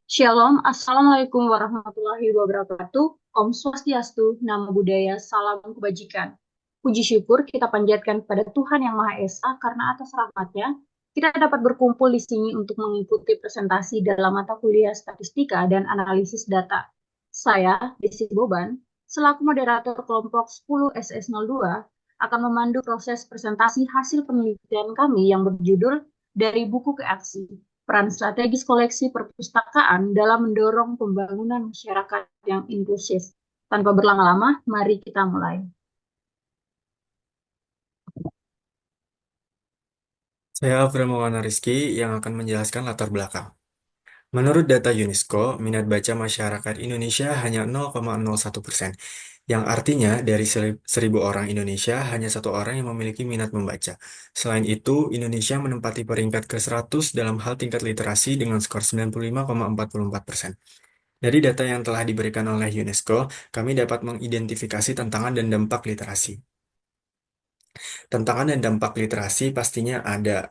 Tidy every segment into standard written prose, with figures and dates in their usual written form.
Shalom, Assalamualaikum warahmatullahi wabarakatuh. Om Swastiastu, Namo Buddhaya, Salam Kebajikan. Puji syukur kita panjatkan kepada Tuhan Yang Maha Esa karena atas rahmatnya kita dapat berkumpul di sini untuk mengikuti presentasi dalam mata kuliah Statistika dan Analisis Data. Saya, Desi Boban, selaku moderator kelompok 10 SS02, akan memandu proses presentasi hasil penelitian kami yang berjudul Dari Buku ke Aksi. Peran strategis koleksi perpustakaan dalam mendorong pembangunan masyarakat yang inklusif. Tanpa berlama-lama, mari kita mulai. Saya Alfred Maulana Rizky yang akan menjelaskan latar belakang. Menurut data UNESCO, minat baca masyarakat Indonesia hanya 0,01%, yang artinya dari 1.000 orang Indonesia, hanya satu orang yang memiliki minat membaca. Selain itu, Indonesia menempati peringkat ke-100 dalam hal tingkat literasi dengan skor 95,44%. Dari data yang telah diberikan oleh UNESCO, kami dapat mengidentifikasi tantangan dan dampak literasi. Tantangan dan dampak literasi pastinya ada,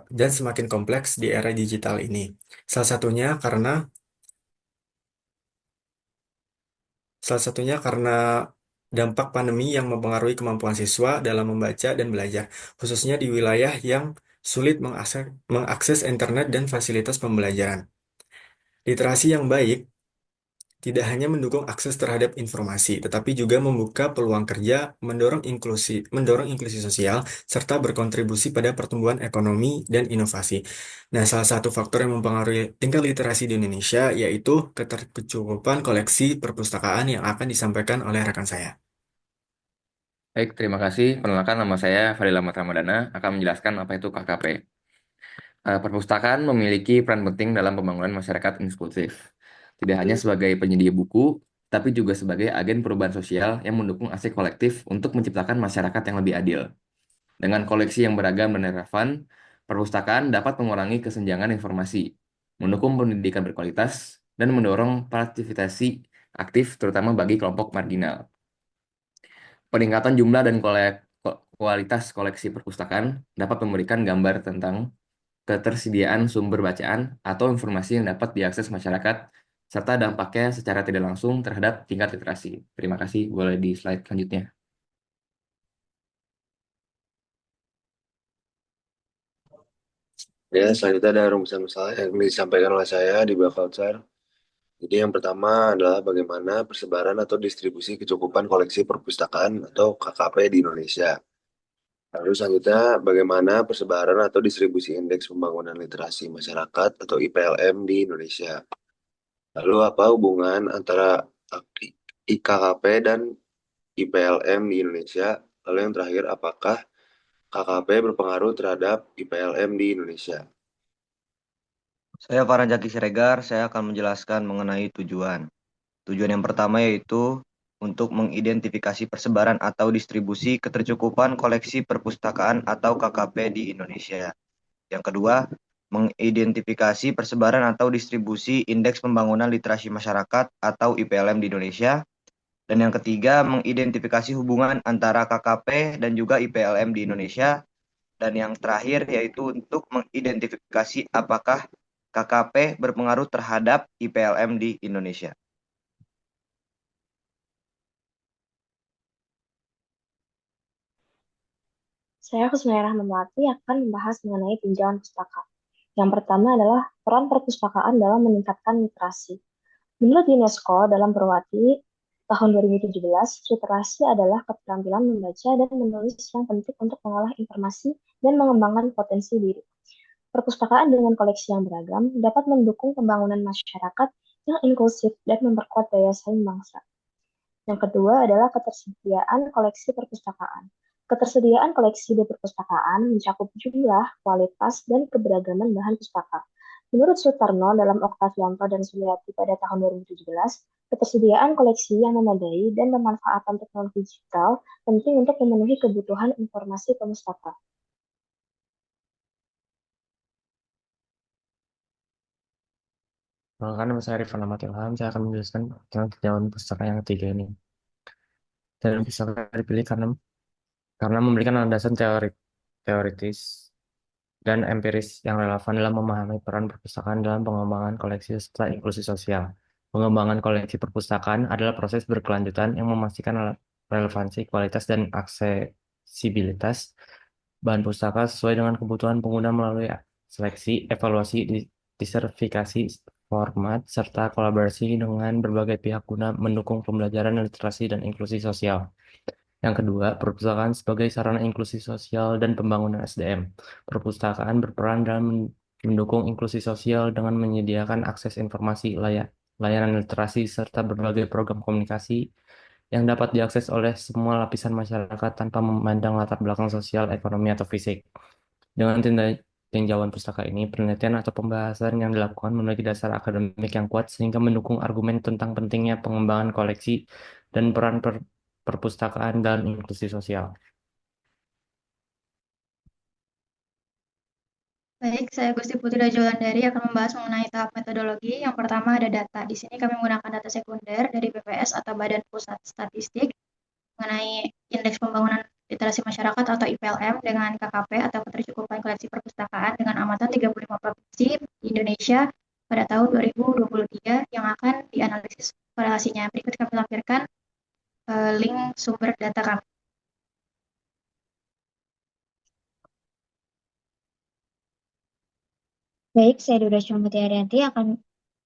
dan semakin kompleks di era digital ini. Salah satunya karena salah satunya karena dampak pandemi yang mempengaruhi kemampuan siswa dalam membaca dan belajar, khususnya di wilayah yang sulit mengakses internet dan fasilitas pembelajaran. Literasi yang baik tidak hanya mendukung akses terhadap informasi, tetapi juga membuka peluang kerja, mendorong inklusi sosial, serta berkontribusi pada pertumbuhan ekonomi dan inovasi. Nah, salah satu faktor yang mempengaruhi tingkat literasi di Indonesia yaitu ketercukupan koleksi perpustakaan yang akan disampaikan oleh rekan saya. Baik, terima kasih. Perkenalkan, nama saya Fadil Ahmad Ramadana akan menjelaskan apa itu KKP. Perpustakaan memiliki peran penting dalam pembangunan masyarakat inklusif. Tidak hanya sebagai penyedia buku, tapi juga sebagai agen perubahan sosial yang mendukung aksi kolektif untuk menciptakan masyarakat yang lebih adil. Dengan koleksi yang beragam dan relevan, perpustakaan dapat mengurangi kesenjangan informasi, mendukung pendidikan berkualitas, dan mendorong partisipasi aktif terutama bagi kelompok marginal. Peningkatan jumlah dan kualitas koleksi perpustakaan dapat memberikan gambar tentang ketersediaan sumber bacaan atau informasi yang dapat diakses masyarakat, serta dampaknya secara tidak langsung terhadap tingkat literasi. Terima kasih, boleh di slide selanjutnya. Ya, selanjutnya ada rumusan masalah yang disampaikan oleh saya di Bafautsar. Jadi yang pertama adalah bagaimana persebaran atau distribusi kecukupan koleksi perpustakaan atau KKP di Indonesia. Lalu selanjutnya bagaimana persebaran atau distribusi indeks pembangunan literasi masyarakat atau IPLM di Indonesia. Lalu apa hubungan antara IKKP dan IPLM di Indonesia? Lalu yang terakhir, apakah KKP berpengaruh terhadap IPLM di Indonesia? Saya Farhan Zaki Siregar, saya akan menjelaskan mengenai tujuan. Tujuan yang pertama yaitu untuk mengidentifikasi persebaran atau distribusi ketercukupan koleksi perpustakaan atau KKP di Indonesia. Yang kedua, mengidentifikasi persebaran atau distribusi indeks pembangunan literasi masyarakat atau IPLM di Indonesia. Dan yang ketiga, mengidentifikasi hubungan antara KKP dan juga IPLM di Indonesia. Dan yang terakhir yaitu untuk mengidentifikasi apakah KKP berpengaruh terhadap IPLM di Indonesia. Saya Husnaya Rahmawati akan membahas mengenai tinjauan pustaka. Yang pertama adalah peran perpustakaan dalam meningkatkan literasi. Menurut UNESCO dalam Perwati tahun 2017, literasi adalah keterampilan membaca dan menulis yang penting untuk mengolah informasi dan mengembangkan potensi diri. Perpustakaan dengan koleksi yang beragam dapat mendukung pembangunan masyarakat yang inklusif dan memperkuat daya saing bangsa. Yang kedua adalah ketersediaan koleksi perpustakaan. Ketersediaan koleksi di perpustakaan mencakup jumlah, kualitas, dan keberagaman bahan pustaka. Menurut Sutarno dalam Oktavianto dan Suliati pada tahun 2017, ketersediaan koleksi yang memadai dan pemanfaatan teknologi digital penting untuk memenuhi kebutuhan informasi pemustaka. Perkenalkan, nama saya Rifan Ahmad Ilham. Saya akan menjelaskan tentang tinjauan pustaka yang ketiga ini. Dan pustaka dipilih karena memberikan landasan teoritis dan empiris yang relevan dalam memahami peran perpustakaan dalam pengembangan koleksi serta inklusi sosial. Pengembangan koleksi perpustakaan adalah proses berkelanjutan yang memastikan relevansi, kualitas, dan aksesibilitas bahan pustaka sesuai dengan kebutuhan pengguna melalui seleksi, evaluasi, disertifikasi, format, serta kolaborasi dengan berbagai pihak guna mendukung pembelajaran literasi dan inklusi sosial. Yang kedua, perpustakaan sebagai sarana inklusi sosial dan pembangunan SDM. Perpustakaan berperan dalam mendukung inklusi sosial dengan menyediakan akses informasi, layanan literasi, serta berbagai program komunikasi yang dapat diakses oleh semua lapisan masyarakat tanpa memandang latar belakang sosial, ekonomi, atau fisik. Dengan tinjauan pustaka ini, penelitian atau pembahasan yang dilakukan memiliki dasar akademik yang kuat sehingga mendukung argumen tentang pentingnya pengembangan koleksi dan peran perpustakaan dalam inklusi sosial. Baik, saya Gusti Putri Rajulandari akan membahas mengenai tahap metodologi. Yang pertama ada data. Di sini kami menggunakan data sekunder dari BPS atau Badan Pusat Statistik mengenai Indeks Pembangunan Literasi Masyarakat atau IPLM dengan KKP atau Ketercukupan Koleksi Perpustakaan dengan amatan 35 provinsi di Indonesia pada tahun 2023 yang akan dianalisis korelasinya. Berikut kami lampirkan link sumber data kami. Baik, saya Dura Syamati Arianti akan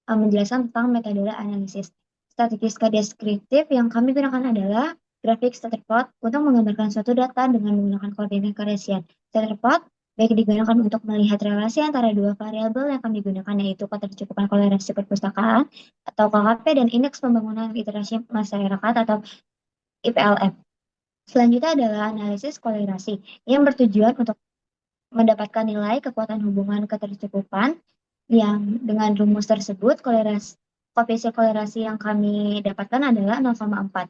menjelaskan tentang metode analisis. Statistika deskriptif yang kami gunakan adalah grafik scatter untuk menggambarkan suatu data dengan menggunakan koordinat kartesian. Scatter baik digunakan untuk melihat relasi antara dua variabel yang kami gunakan, yaitu ketercukupan kolerasi perpustakaan atau KKP dan indeks pembangunan literasi masyarakat atau IPLM. Selanjutnya adalah analisis kolerasi yang bertujuan untuk mendapatkan nilai kekuatan hubungan ketercukupan yang dengan rumus tersebut koefisien kolerasi yang kami dapatkan adalah 0,4.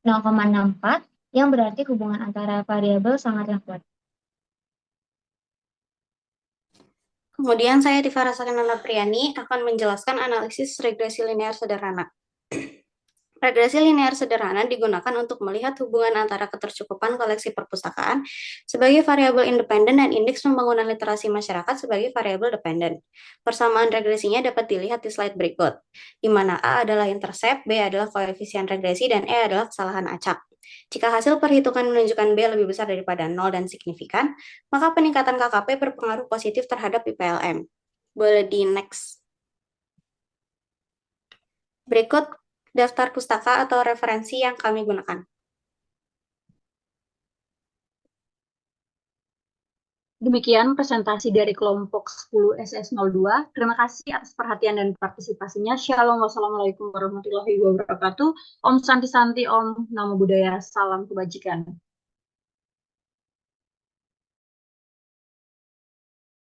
0,64 yang berarti hubungan antara variabel sangatlah kuat. Kemudian saya Diva Rasakenala Priani akan menjelaskan analisis regresi linear sederhana. Regresi linear sederhana digunakan untuk melihat hubungan antara ketercukupan koleksi perpustakaan sebagai variabel independen dan indeks pembangunan literasi masyarakat sebagai variabel dependen. Persamaan regresinya dapat dilihat di slide berikut, di mana A adalah intercept, B adalah koefisien regresi, dan E adalah kesalahan acak. Jika hasil perhitungan menunjukkan B lebih besar daripada 0 dan signifikan, maka peningkatan KKP berpengaruh positif terhadap IPLM. Boleh di next. Berikut daftar pustaka atau referensi yang kami gunakan. Demikian presentasi dari kelompok 10 SS02. Terima kasih atas perhatian dan partisipasinya. Shalom, wassalamualaikum warahmatullahi wabarakatuh. Om Santi Santi, Om Namo Buddhaya, salam kebajikan.